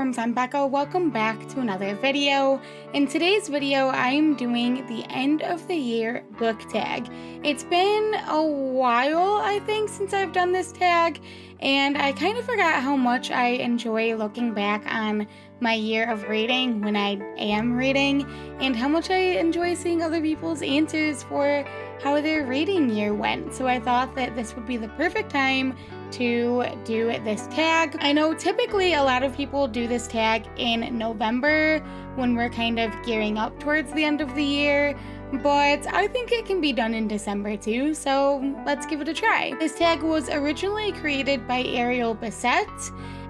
bookworms, I'm Becca. Welcome back to another video. In today's video, I'm doing the end of the year book tag. It's been a while, I think, since I've done this tag, and I kind of forgot how much I enjoy looking back on my year of reading when I am reading, and how much I enjoy seeing other people's answers for how their reading year went. So I thought that this would be the perfect time to do this tag. I know typically a lot of people do this tag in November when we're kind of gearing up towards the end of the year, but I think it can be done in December too, so let's give it a try. This tag was originally created by Ariel Bissett,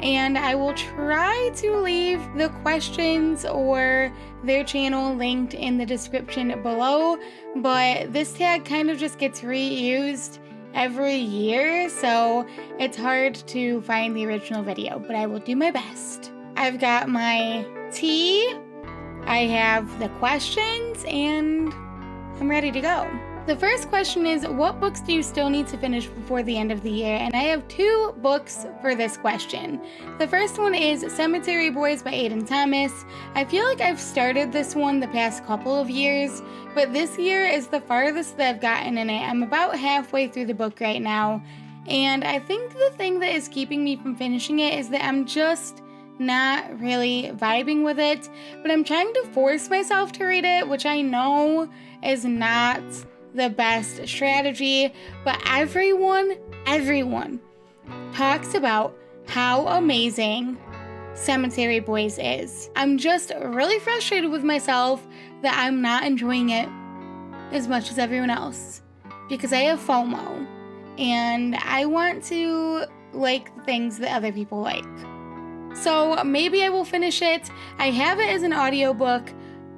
and I will try to leave the questions or their channel linked in the description below, but this tag kind of just gets reused every year, so it's hard to find the original video, but I will do my best. I've got my tea, I have the questions, and I'm ready to go. The first question is, what books do you still need to finish before the end of the year? And I have two books for this question. The first one is Cemetery Boys by Aiden Thomas. I feel like I've started this one the past couple of years, but this year is the farthest that I've gotten in it. I'm about halfway through the book right now, and I think the thing that is keeping me from finishing it is that I'm just not really vibing with it, but I'm trying to force myself to read it, which I know is not the best strategy, but everyone talks about how amazing Cemetery Boys is. I'm just really frustrated with myself that I'm not enjoying it as much as everyone else because I have FOMO and I want to like the things that other people like. So maybe I will finish it. I have it as an audiobook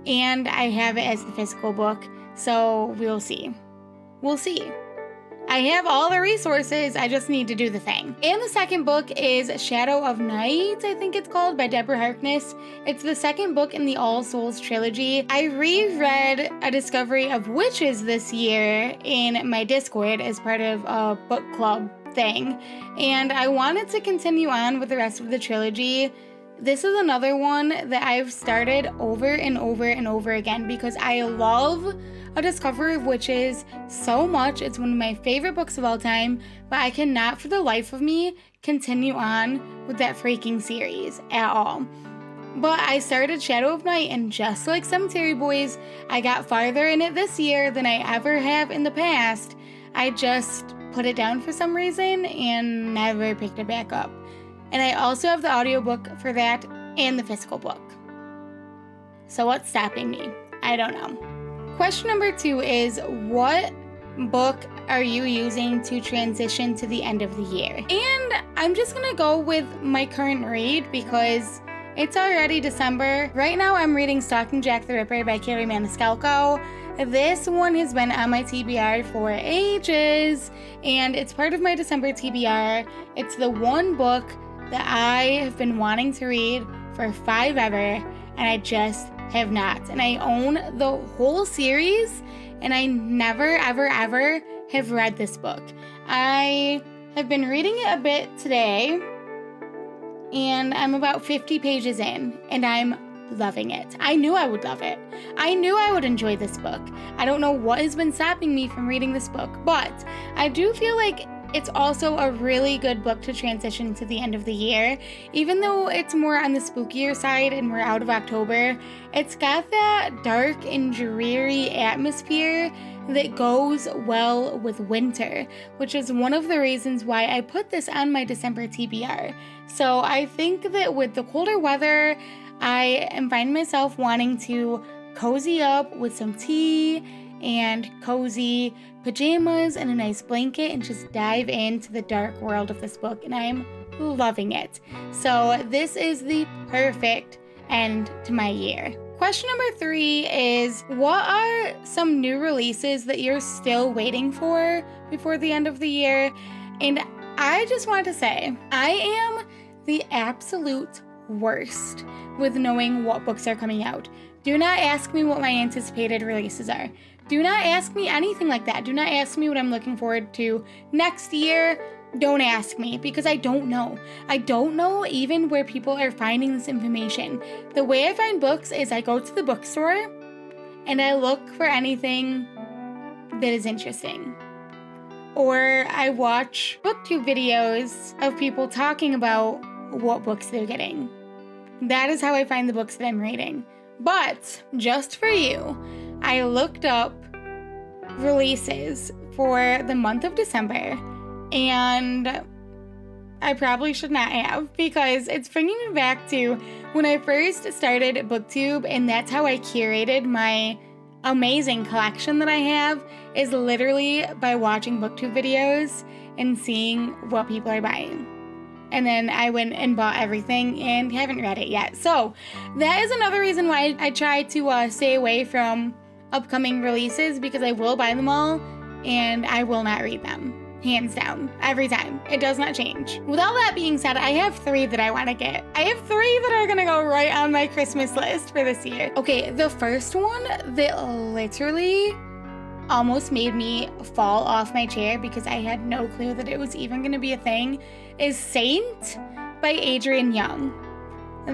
and I have it as the physical book. So we'll see. We'll see. I have all the resources, I just need to do the thing. And the second book is Shadow of Night, I think it's called, by Deborah Harkness. It's the second book in the All Souls trilogy. I reread A Discovery of Witches this year in my Discord as part of a book club thing, and I wanted to continue on with the rest of the trilogy. This is another one that I've started over and over and over again because I love A Discovery of Witches so much. It's one of my favorite books of all time, but I cannot for the life of me continue on with that freaking series at all. But I started Shadow of Night, and just like Cemetery Boys, I got farther in it this year than I ever have in the past. I just put it down for some reason and never picked it back up. And I also have the audiobook for that and the physical book. So what's stopping me? I don't know. Question number 2 is, what book are you using to transition to the end of the year? And I'm just gonna go with my current read because it's already December. Right now I'm reading Stalking Jack the Ripper by Carrie Maniscalco. This one has been on my TBR for ages, and it's part of my December TBR. It's the one book that I have been wanting to read for forever, and I just have not. And I own the whole series, and I never, ever, ever have read this book. I have been reading it a bit today, and I'm about 50 pages in, and I'm loving it. I knew I would love it. I knew I would enjoy this book. I don't know what has been stopping me from reading this book, but I do feel like it's also a really good book to transition to the end of the year. Even though it's more on the spookier side and we're out of October, it's got that dark and dreary atmosphere that goes well with winter, which is one of the reasons why I put this on my December TBR. So I think that with the colder weather, I am finding myself wanting to cozy up with some tea and cozy pajamas and a nice blanket and just dive into the dark world of this book, and I'm loving it. So this is the perfect end to my year. Question number 3 is, what are some new releases that you're still waiting for before the end of the year? And I just want to say, I am the absolute worst with knowing what books are coming out. Do not ask me what my anticipated releases are. Do not ask me anything like that. Do not ask me what I'm looking forward to next year. Don't ask me because I don't know. I don't know even where people are finding this information. The way I find books is I go to the bookstore and I look for anything that is interesting. Or I watch booktube videos of people talking about what books they're getting. That is how I find the books that I'm reading. But just for you, I looked up releases for the month of December, and I probably should not have because it's bringing me back to when I first started BookTube, and that's how I curated my amazing collection that I have, is literally by watching BookTube videos and seeing what people are buying. And then I went and bought everything and haven't read it yet. So that is another reason why I try to stay away from upcoming releases, because I will buy them all and I will not read them. Hands down. Every time. It does not change. With all that being said, I have 3 that I want to get. I have 3 that are going to go right on my Christmas list for this year. Okay, the first one that literally almost made me fall off my chair because I had no clue that it was even going to be a thing is Saint by Adrienne Young.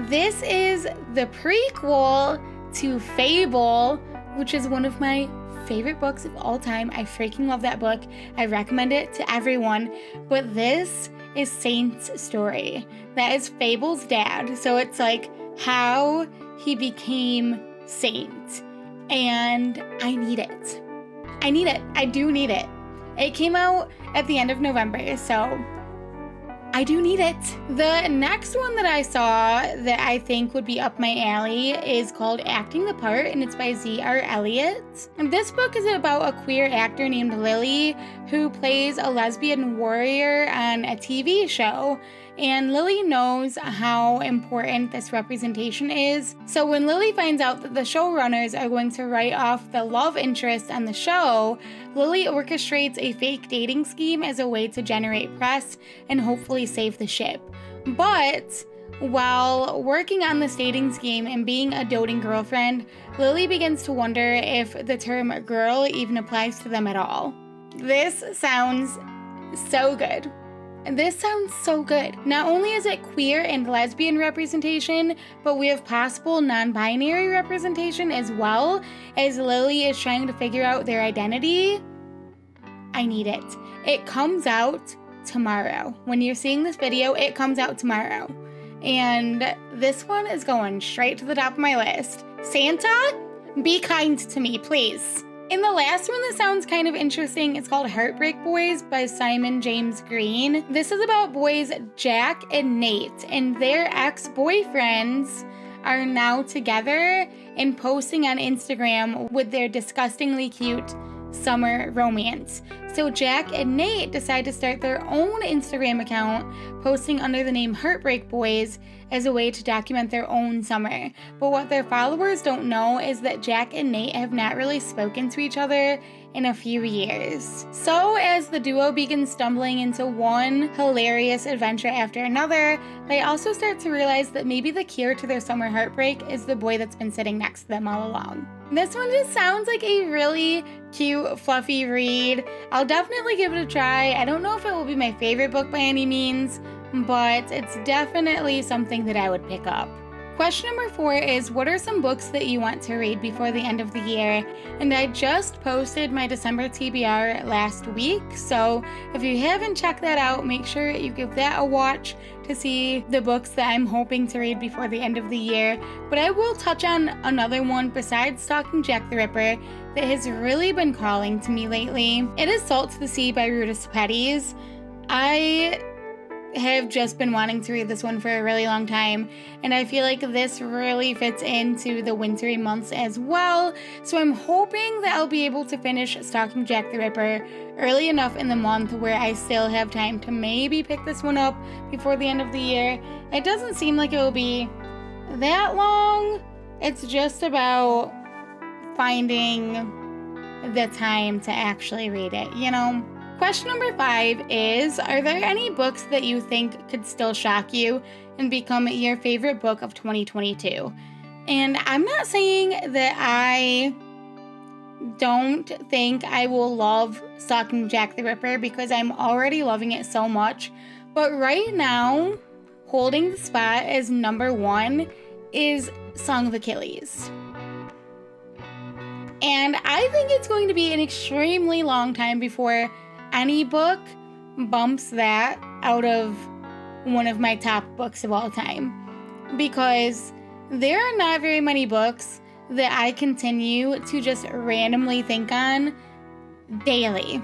This is the prequel to Fable, which is one of my favorite books of all time. I freaking love that book. I recommend it to everyone. But this is Saint's story. That is Fable's dad. So it's like how he became Saint. And I need it. I need it. I do need it. It came out at the end of November, so I do need it. The next one that I saw that I think would be up my alley is called Acting the Part, and it's by Z.R. Elliott. And this book is about a queer actor named Lily who plays a lesbian warrior on a TV show. And Lily knows how important this representation is. So when Lily finds out that the showrunners are going to write off the love interest on the show, Lily orchestrates a fake dating scheme as a way to generate press and hopefully save the ship. But while working on this dating scheme and being a doting girlfriend, Lily begins to wonder if the term girl even applies to them at all. This sounds so good. This sounds so good. Not only is it queer and lesbian representation, but we have possible non-binary representation as well, as Lily is trying to figure out their identity. I need it. It comes out tomorrow. When you're seeing this video, it comes out tomorrow. And this one is going straight to the top of my list. Santa, be kind to me, please. And the last one that sounds kind of interesting is called Heartbreak Boys by Simon James Green. This is about boys Jack and Nate, and their ex-boyfriends are now together and posting on Instagram with their disgustingly cute summer romance. So Jack and Nate decide to start their own Instagram account, posting under the name Heartbreak Boys as a way to document their own summer. But what their followers don't know is that Jack and Nate have not really spoken to each other in a few years. So as the duo begins stumbling into one hilarious adventure after another, they also start to realize that maybe the cure to their summer heartbreak is the boy that's been sitting next to them all along. This one just sounds like a really cute, fluffy read. I'll definitely give it a try. I don't know if it will be my favorite book by any means, but it's definitely something that I would pick up. Question number 4 is, what are some books that you want to read before the end of the year? And I just posted my December TBR last week, so if you haven't checked that out, make sure you give that a watch to see the books that I'm hoping to read before the end of the year. But I will touch on another one besides Stalking Jack the Ripper that has really been calling to me lately. It is Salt to the Sea by Ruta Sepetys. I have just been wanting to read this one for a really long time, and I feel like this really fits into the wintry months as well, so I'm hoping that I'll be able to finish Stalking Jack the Ripper early enough in the month where I still have time to maybe pick this one up before the end of the year. It doesn't seem like it will be that long. It's just about finding the time to actually read it, you know? Question number 5 is, are there any books that you think could still shock you and become your favorite book of 2022? And I'm not saying that I don't think I will love Stalking Jack the Ripper because I'm already loving it so much. But right now, holding the spot as number 1 is Song of Achilles. And I think it's going to be an extremely long time before any book bumps that out of one of my top books of all time. Because there are not very many books that I continue to just randomly think on daily.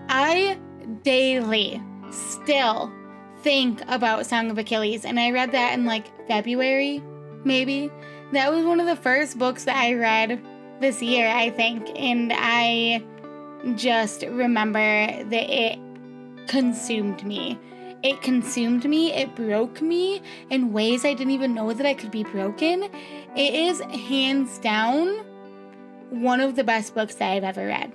I daily still think about Song of Achilles, and I read that in like February, maybe. That was one of the first books that I read this year, I think, and I just remember that it consumed me. It consumed me, it broke me in ways I didn't even know that I could be broken. It is hands down one of the best books that I've ever read.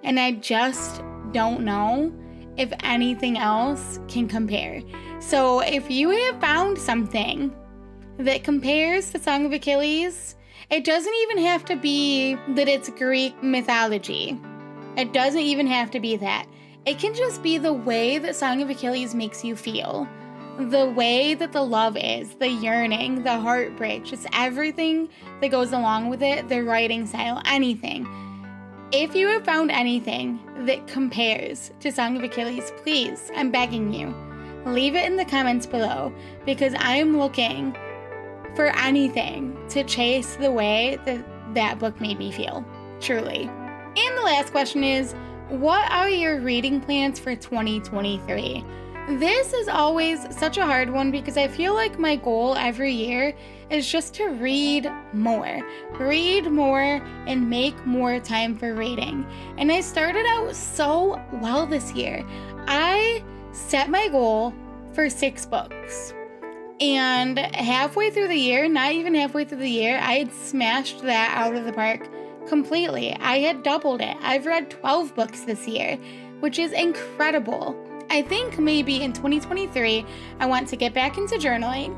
And I just don't know if anything else can compare. So if you have found something that compares to Song of Achilles, it doesn't even have to be that it's Greek mythology. It doesn't even have to be that. It can just be the way that Song of Achilles makes you feel. The way that the love is, the yearning, the heartbreak, just everything that goes along with it, the writing style, anything. If you have found anything that compares to Song of Achilles, please, I'm begging you, leave it in the comments below, because I'm looking for anything to chase the way that that book made me feel, truly. And the last question is, what are your reading plans for 2023? This is always such a hard one because I feel like my goal every year is just to read more and make more time for reading. And I started out so well this year. I set my goal for 6 books. And halfway through the year, not even halfway through the year, I had smashed that out of the park completely. I had doubled it. I've read 12 books this year, which is incredible. I think maybe in 2023, I want to get back into journaling.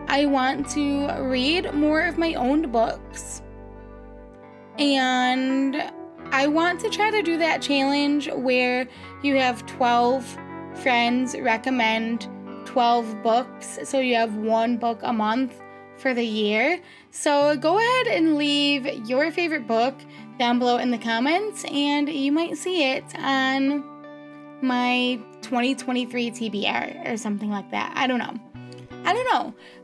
I want to read more of my own books. And I want to try to do that challenge where you have 12 friends recommend 12 books. So you have 1 book a month for the year. So go ahead and leave your favorite book down below in the comments, and you might see it on my 2023 TBR or something like that. I don't know.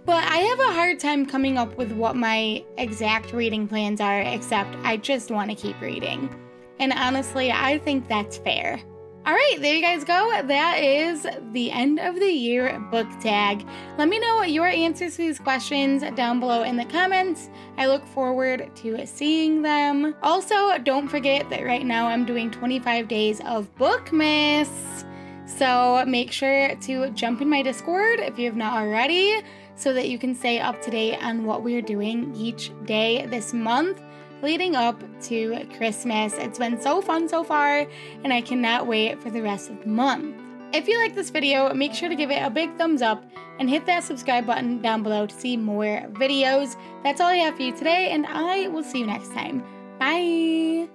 But I have a hard time coming up with what my exact reading plans are, except I just want to keep reading. And honestly, I think that's fair. All right, there you guys go. That is the end of the year book tag. Let me know your answers to these questions down below in the comments. I look forward to seeing them. Also, don't forget that right now I'm doing 25 days of Bookmas. So make sure to jump in my Discord if you have not already, so that you can stay up to date on what we're doing each day this month leading up to Christmas. It's been so fun so far, and I cannot wait for the rest of the month. If you like this video, make sure to give it a big thumbs up and hit that subscribe button down below to see more videos. That's all I have for you today, and I will see you next time. Bye!